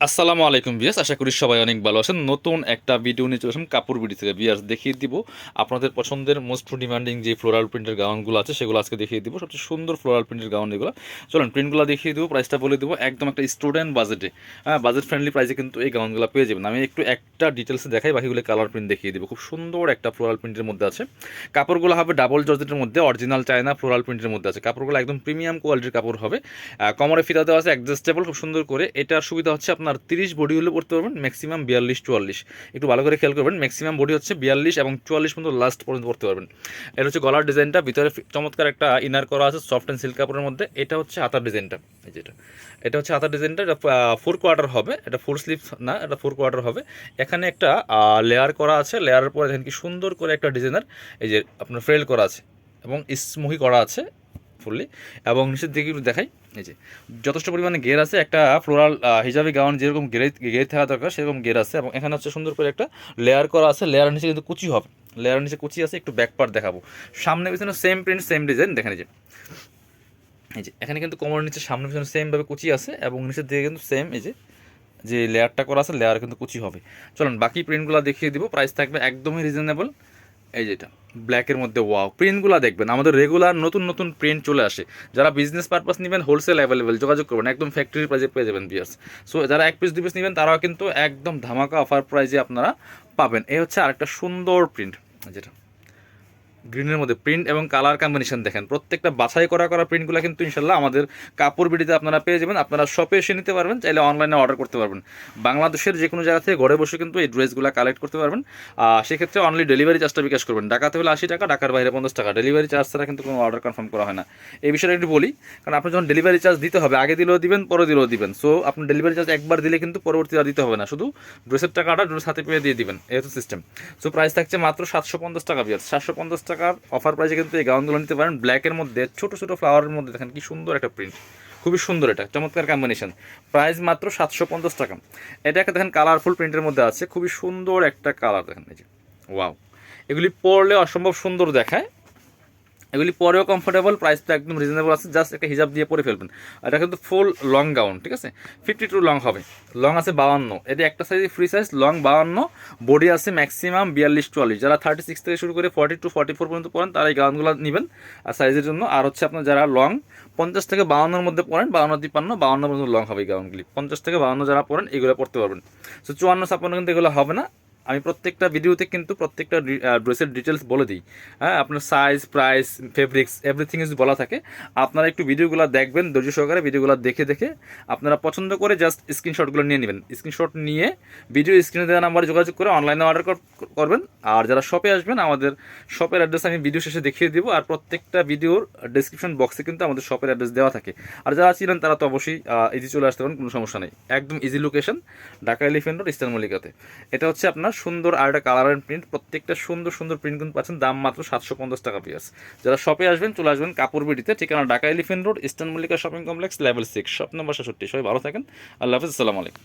আসসালামু আলাইকুম বিয়াস, আশা করি সবাই অনেক ভালো আছেন। নতুন একটা ভিডিও নিয়ে চলে আসলাম কাপড় বিডি থেকে। বিয়াস দেখিয়ে দিব আপনাদের পছন্দের মোস্ট ডিমান্ডিং যে ফ্লোরাল প্রিন্টের গাউনগুলো আছে সেগুলো আজকে দেখিয়ে দিব। সবচেয়ে সুন্দর ফ্লোরাল প্রিন্টের গাউন এগুলো। চলুন প্রিন্টগুলো দেখিয়ে দিব, প্রাইসটা বলে দিব। একদম একটা স্টুডেন্ট বাজেটে, হ্যাঁ বাজেট ফ্রেন্ডলি প্রাইসে কিন্তু এই গাউনগুলো পেয়ে যাবেন। আমি একটু একটা ডিটেলসে দেখাই, বাকিগুলো কালার প্রিন্ট দেখিয়ে দিব। খুব সুন্দর একটা ফ্লোরাল প্রিন্টের মধ্যে আছে। কাপড়গুলো হবে ডাবল জর্জেটের মধ্যে, অরিজিনাল চায়না ফ্লোরাল প্রিন্টের মধ্যে আছে। কাপড়গুলো একদম প্রিমিয়াম কোয়ালিটির কাপড় হবে। কোমরে ফিতা দেওয়া আছে অ্যাডজাস্টেবল, খুব সুন্দর করে। এটার সুবিধা হচ্ছে আপনার 30 বডি হলে পড়তে পারবেন, ম্যাক্সিমাম 42-44। একটু ভালো করে খেয়াল করবেন, ম্যাক্সিমাম বডি হচ্ছে 42 এবং 44 পর্যন্ত লাস্ট পর্যন্ত পড়তে পারবেন। এটা হচ্ছে গলার ডিজাইনটা, ভিতরে চমৎকার একটা ইনার করা আছে সফট অ্যান্ড সিল্ক কাপড়ের মধ্যে। এটা হচ্ছে হাতার ডিজাইনটা, এই যেটা এটা হচ্ছে হাতার ডিজাইনটা। এটা 4 কোয়ার্টার হবে, এটা 4 স্লিভ না, এটা 4 কোয়ার্টার হবে। এখানে একটা লেয়ার করা আছে, লেয়ারের পরে দেখেন কি সুন্দর করে একটা ডিজাইনার এই যে আপনার ফ্রেল করা আছে এবং স্মুহি করা আছে ফুললি। এবং নিচের দিকে একটু দেখাই, এই যে যথেষ্ট পরিমাণে গের আছে। একটা ফ্লোরাল হিজাবি গাউন যেরকম গের থাকা দরকার সেরকম গের আছে। এবং এখানে হচ্ছে সুন্দর করে একটা লেয়ার করা আছে, লেয়ারের নিচে কিন্তু কুচি হবে, লেয়ারের নিচে কুচি আছে। একটু ব্যাক পার্ট দেখাবো, সামনে পিছনে সেম প্রিন্ট সেম ডিজাইন। দেখেন এই যে এখানে কিন্তু কোমরের নিচে সামনে পিছনে সেমভাবে কুচি আছে এবং নিচের দিকে কিন্তু সেম এই যে যে লেয়ারটা করা আছে লেয়ার কিন্তু কুচি হবে। চলুন বাকি প্রিন্টগুলো দেখিয়ে দিব, প্রাইস থাকবে একদমই রিজনেবল। এই যেটা ব্ল্যাকের মধ্যে, ওয়াও প্রিন্টগুলো দেখবেন, আমাদের রেগুলার নতুন নতুন প্রিন্ট চলে আসে। যারা বিজনেস পারপাস নেবেন হোলসেল অ্যাভেলেবেল, যোগাযোগ করবেন, একদম ফ্যাক্টরি প্রাইসে পেয়ে যাবেন বিয়ার্স। সো যারা 1 পিস 2 পিস নেবেন তারাও কিন্তু একদম ধামাকা অফার প্রাইসে আপনারা পাবেন। এই হচ্ছে আরেকটা সুন্দর প্রিন্ট, যেটা গ্রিনের মধ্যে প্রিন্ট এবং কালার কম্বিনেশন দেখেন। প্রত্যেকটা বাছাই করা প্রিন্টগুলো কিন্তু ইনশাল্লাহ আমাদের কাপড় বিডিতে আপনারা পেয়ে যাবেন। আপনারা শপে এসে নিতে পারবেন, চাইলে অনলাইনে অর্ডার করতে পারবেন। বাংলাদেশের যে কোনো জায়গা থেকে ঘরে বসে কিন্তু এই ড্রেসগুলো কালেক্ট করতে পারবেন। সেক্ষেত্রে অনলি ডেলিভারি চার্জটা বিকাশ করবেন। ঢাকাতে হলে 80 টাকা, ঢাকার বাইরে 50 টাকা। ডেলিভারি চার্জ ছাড়া কিন্তু কোনো অর্ডার কনফার্ম করা হয় না। এই বিষয়টা একটু বলি, কারণ আপনি যখন ডেলিভারি চার্জ দিতে হবে, আগে দিলেও দিবেন পরে দিলেও দিবেন। সো আপনি ডেলিভারি চার্জ একবার দিলে কিন্তু পরবর্তীতে দিতে হবে না, শুধু ড্রেসের টাকাটা ড্রেস হাতে পেয়ে দিয়ে দিবেন, এই হচ্ছে সিস্টেম। সো প্রাইস থাকছে মাত্র 750 টাকা বিয়ার। 750 টাকার অফার প্রাইসে কিন্তু এই গাউনগুলো নিতে পারেন। ব্ল্যাকের মধ্যে ছোট ছোট ফ্লাওয়ারের মধ্যে দেখেন কি সুন্দর একটা প্রিন্ট, খুবই সুন্দর, এটা চমৎকার কম্বিনেশন। প্রাইস মাত্র 750 টাকা। এটা একটা দেখেন কালারফুল প্রিন্টের মধ্যে আছে, খুবই সুন্দর একটা কালার দেখেন, এই যে ওয়াও। এগুলি পরলে অসম্ভব সুন্দর দেখায়, এগুলি পরেও কমফোর্টেবল, প্রাইসটা একদম রিজনেবল আছে। জাস্ট একটা হিজাব দিয়ে পরে ফেলবেন। এটা কিন্তু ফুল লং গাউন, ঠিক আছে, 52 লং হবে, লং আছে 52। এটা একটা size free size, long 52, body আছে ম্যাক্সিমাম 42-44। যারা 36 থেকে শুরু করে 42-44 পর্যন্ত পড়েন তারা এই গাউনগুলো নেবেন আর সাইজের জন্য। আর হচ্ছে আপনার যারা লং 50 থেকে 52-এর মধ্যে পড়েন, 52-53-52 পর্যন্ত লং হবে এই গাউনগুলি। 50 থেকে 52 যারা পড়েন এগুলো পড়তে পারবেন। সো 54-56 কিন্তু এগুলো হবে না। আমি প্রত্যেকটা ভিডিওতে কিন্তু প্রত্যেকটা ড্রেসের ডিটেলস বলে দিই, হ্যাঁ আপনার size, price, fabrics everything is বলা থাকে। আপনারা একটু ভিডিওগুলো দেখবেন ধৈর্য সহকারে, ভিডিওগুলো দেখে দেখে আপনারা পছন্দ করে জাস্ট স্ক্রিনশটগুলো নিয়ে নেবেন। স্ক্রিনশট নিয়ে ভিডিও স্ক্রিনে দেওয়া নাম্বারে যোগাযোগ করে অনলাইনে অর্ডার করবেন। আর যারা শপে আসবেন, আমাদের শপের অ্যাড্রেস আমি ভিডিও শেষে দেখিয়ে দিব। আর প্রত্যেকটা ভিডিওর ডিসক্রিপশন বক্সে কিন্তু আমাদের শপের অ্যাড্রেস দেওয়া থাকে। আর যারা ছিলেন তারা তো অবশ্যই ইজি চলে আসতে পারেন, কোনো সমস্যা নেই। একদম easy location, Dhaka elephant road, eastern মল্লিকাতে। এটা হচ্ছে আপনার সুন্দর আর একটা কালার অ্যান্ড প্রিন্ট। প্রত্যেকটা সুন্দর সুন্দর প্রিন্ট কিন্তু পাচ্ছেন, দাম মাত্র 750 টাকা পিস। যারা শপে আসবেন চলে আসবেন কাপড় বিডিতে, ঠিকানা Dhaka elephant road, eastern Mallika shopping complex, level 6, shop number 66। সবাই ভালো থাকেন, আল্লাহ হাফিজ, আসসালামু আলাইকুম।